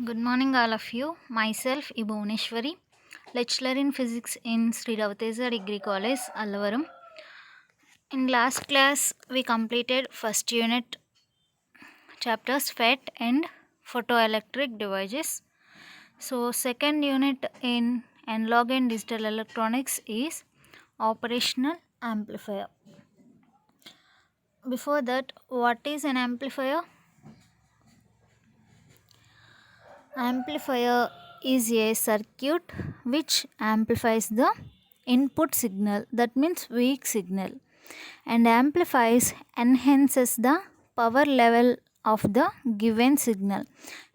Good morning, all of you. Myself, Iboneshwari, lecturer in physics in Sri Ravtesa Degree College, Allavaram. In last class, we completed first unit chapters FET and photoelectric devices. So, second unit in analog and digital electronics is operational amplifier. Before that, what is an amplifier? Amplifier is a circuit which amplifies the input signal, that means weak signal, and enhances the power level of the given signal.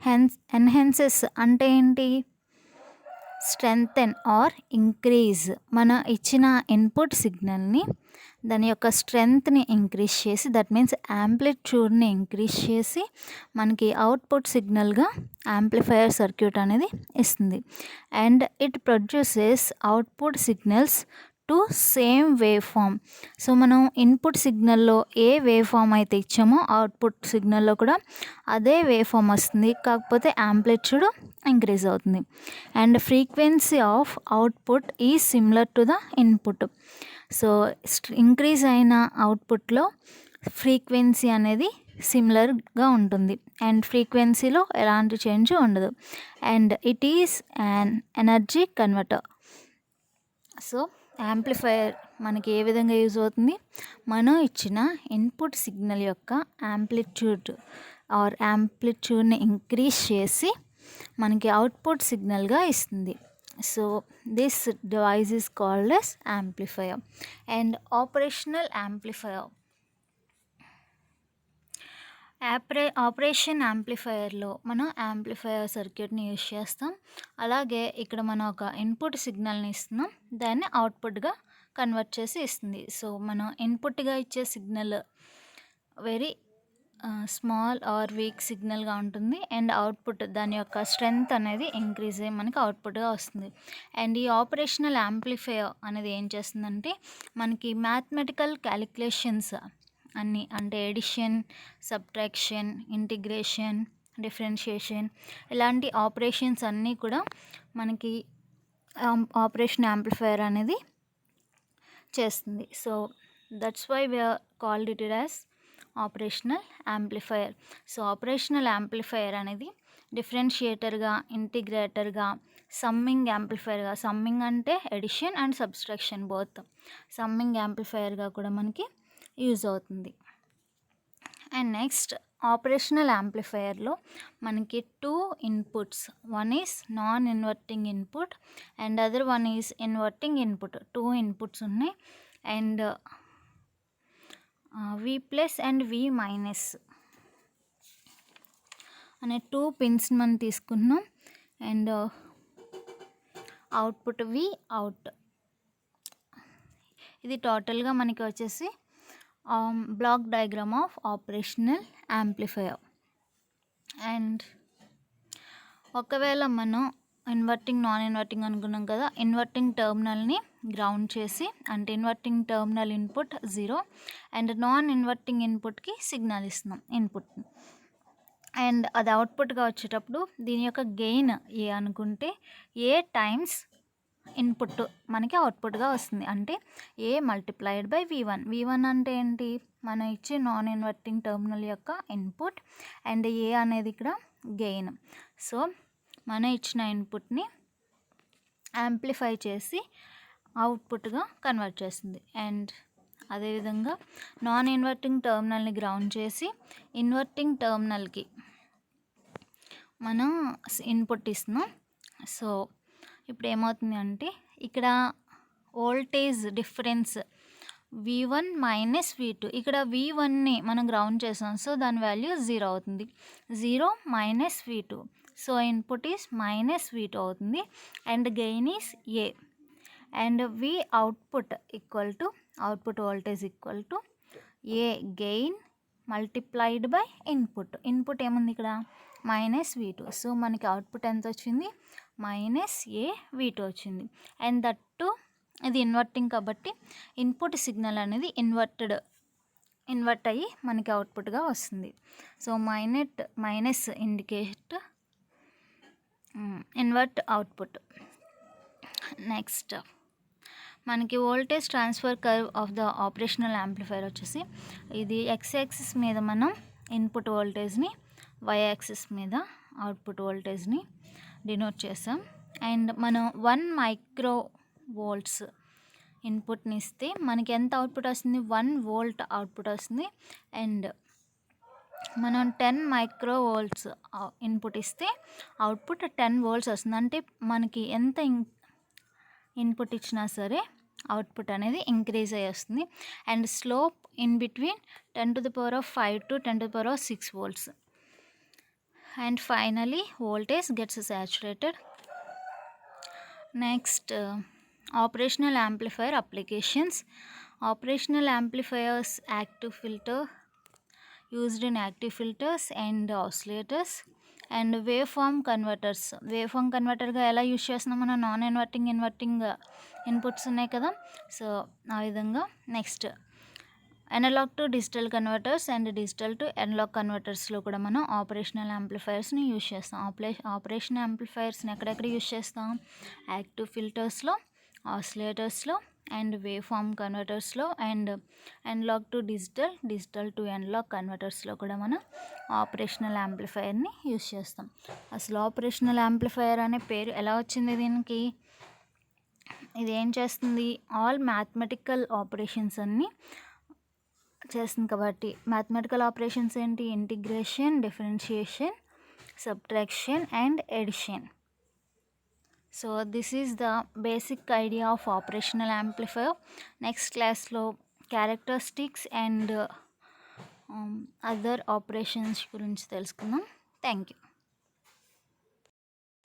Hence enhances అంటే ఏంటి? Strengthen are increase మన ఇచ్చిన input సిగ్నల్ని దాని యొక్క స్ట్రెంగ్త్ని increase చేసి, that means యాంప్లిట్యూడ్ని ఇంక్రీజ్ చేసి మనకి అవుట్పుట్ సిగ్నల్గా యాంప్లిఫైయర్ సర్క్యూట్ అనేది ఇస్తుంది. And it produces output signals to same waveform. So మనం ఇన్పుట్ సిగ్నల్లో ఏ వేవ్ ఫామ్ అయితే ఇచ్చామో అవుట్పుట్ సిగ్నల్లో కూడా అదే వేవ్ ఫామ్ వస్తుంది, కాకపోతే యాంప్లిట్యూడ్ ఇంక్రీజ్ అవుతుంది. And frequency of output is similar to the input. So increase అయిన అవుట్పుట్లో ఫ్రీక్వెన్సీ అనేది సిమిలర్గా ఉంటుంది అండ్ ఫ్రీక్వెన్సీలో ఎలాంటి చేంజ్ ఉండదు. And it is an energy converter. So amplifier మనకి ఏ విధంగా యూజ్ అవుతుంది? మనం ఇచ్చిన ఇన్పుట్ సిగ్నల్ యొక్క యాంప్లిట్యూడ్ని ఇంక్రీజ్ చేసి మనకి అవుట్పుట్ సిగ్నల్గా ఇస్తుంది. So this device is called as amplifier. And operational amplifier, operation యాంప్లిఫైయర్లో మనం యాంప్లిఫైయర్ సర్క్యూట్ని యూజ్ చేస్తాం. అలాగే ఇక్కడ మనం ఒక ఇన్పుట్ సిగ్నల్ని ఇస్తున్నాం, దాన్ని అవుట్పుట్గా కన్వర్ట్ చేసి ఇస్తుంది. సో మనం ఇన్పుట్గా ఇచ్చే signal very small or weak సిగ్నల్గా ఉంటుంది అండ్ అవుట్పుట్ దాని యొక్క స్ట్రెంగ్త్ అనేది ఇంక్రీజ్ అయ్యి మనకి అవుట్పుట్గా వస్తుంది. అండ్ ఈ ఆపరేషనల్ యాంప్లిఫైయర్ అనేది ఏం చేస్తుందంటే మనకి మ్యాథమెటికల్ క్యాలిక్యులేషన్స్ అన్నీ, అంటే ఎడిషన్, సబ్ట్రాక్షన్, ఇంటిగ్రేషన్, డిఫరెన్షియేషన్, ఇలాంటి ఆపరేషన్స్ అన్నీ కూడా మనకి ఆపరేషన్ యాంప్లిఫైయర్ అనేది చేస్తుంది. So that's why we are called it as operational amplifier. So operational amplifier అనేది డిఫరెన్షియేటర్గా, ఇంటిగ్రేటర్గా, సమ్మింగ్ యాంప్లిఫైయర్గా, సమ్మింగ్ అంటే addition and subtraction both, summing యాంప్లిఫైయర్గా కూడా మనకి యూజ్ అవుతుంది. అండ్ నెక్స్ట్ ఆపరేషనల్ యాంప్లిఫైయర్లో మనకి 2 inputs, one is non inverting input and other one is inverting input. 2 inputs ఉన్నాయి and V plus and V minus అనే 2 పిన్స్ మనం తీసుకున్నాం అండ్ అవుట్పుట్ V అవుట్. ఇది టోటల్గా మనకి వచ్చేసి block diagram of operational amplifier. And ఒకవేళ మనం ఇన్వర్టింగ్, నాన్ ఇన్వర్టింగ్ అనుకున్నాం కదా, ఇన్వర్టింగ్ టర్మినల్ని గ్రౌండ్ చేసి, అంటే inverting terminal input 0 and non inverting ఇన్పుట్కి సిగ్నల్ ఇస్తున్నాం ఇన్పుట్ని, అండ్ అది అవుట్పుట్గా వచ్చేటప్పుడు దీని యొక్క గెయిన్ ఏ అనుకుంటే ఏ టైమ్స్ ఇన్పుట్ మనకి అవుట్పుట్గా వస్తుంది, అంటే ఏ మల్టిప్లైడ్ బై V1. V1 అంటే ఏంటి? మనం ఇచ్చే నాన్ ఇన్వర్టింగ్ టర్మినల్ యొక్క ఇన్పుట్ అండ్ ఏ అనేది ఇక్కడ గెయిన్. సో మనం ఇచ్చిన ఇన్పుట్ని యాంప్లిఫై చేసి అవుట్పుట్గా కన్వర్ట్ చేస్తుంది. అండ్ అదేవిధంగా నాన్ ఇన్వర్టింగ్ టర్మినల్ని గ్రౌండ్ చేసి ఇన్వర్టింగ్ టర్మినల్కి మనం ఇన్పుట్ ఇస్తున్నాం. సో ఇప్పుడు ఏమవుతుంది అంటే ఇక్కడ voltage difference V1 minus V2, ఇక్కడ V1ని మనం గ్రౌండ్ చేసాం, సో దాని వాల్యూ 0 అవుతుంది. 0 minus V2, so input is minus V2 అవుతుంది and gain is A and V output equal to output voltage equal to A gain multiplied by input. Input ఏముంది ఇక్కడ? Minus V2. So మనకి output ఎంత వచ్చింది? Minus A V2 వచ్చింది. And that ఇది inverting కాబట్టి input signal అనేది invert అయ్యి మనకి అవుట్పుట్గా వస్తుంది. So minus indicate invert output. Next మనకి voltage transfer curve of the operational amplifier వచ్చేసి ఇది ఎక్స్ యాక్సిస్ మీద మనం ఇన్పుట్ వోల్టేజ్ని, వై యాక్సిస్ మీద అవుట్పుట్ వోల్టేజ్ని డినోట్ చేసాం. అండ్ మనం 1 మైక్రో వోల్ట్స్ ఇన్పుట్ని ఇస్తే మనకి ఎంత అవుట్పుట్ వస్తుంది, 1 వోల్ట్ అవుట్పుట్ వస్తుంది. అండ్ మనం 10 మైక్రో వోల్ట్స్ ఇన్పుట్ ఇస్తే అవుట్పుట్ 10 వోల్ట్స్ వస్తుంది. అంటే మనకి ఎంత ఇన్పుట్ ఇచ్చినా సరే అవుట్పుట్ అనేది ఇంక్రీజ్ అయ్యి వస్తుంది. And slope in between 10⁵ to 10⁶ volts. And finally voltage gets saturated. Next, operational amplifier applications. Operational amplifiers active filter used in active filters and oscillators. And waveform converters. Waveform కన్వర్టర్గా ఎలా use చేస్తున్నాం మనం, non inverting, inverting inputs ఉన్నాయి కదా, so ఆ విధంగా. Next analogue to digital converters and digital to analogue కన్వర్టర్స్లో కూడా మనం ఆపరేషనల్ యాంప్లిఫైయర్స్ని యూజ్ చేస్తాం. ఆపరేషనల్ యాంప్లిఫైయర్స్ని ఎక్కడెక్కడ యూజ్ చేస్తాం, యాక్టివ్ ఫిల్టర్స్లో, ఆసిలేటర్స్లో, అండ్ వేవ్ ఫామ్ కన్వర్టర్స్లో, and analogue to digital, digital to analogue కన్వర్టర్స్లో కూడా మనం ఆపరేషనల్ యాంప్లిఫైయర్ని యూజ్ చేస్తాం. అసలు ఆపరేషనల్ యాంప్లిఫైయర్ అనే పేరు ఎలా వచ్చింది దీనికి, ఇది ఏం చేస్తుంది, ఆల్ మ్యాథమెటికల్ ఆపరేషన్స్ అన్నీ చేస్తుంది. కాబట్టి మ్యాథమెటికల్ ఆపరేషన్స్ ఏంటి, integration, differentiation, subtraction and addition. So this is the basic idea of operational amplifier. Next క్లాస్లో క్యారెక్టరిస్టిక్స్ అండ్ అదర్ ఆపరేషన్స్ గురించి తెలుసుకుందాం. Thank you.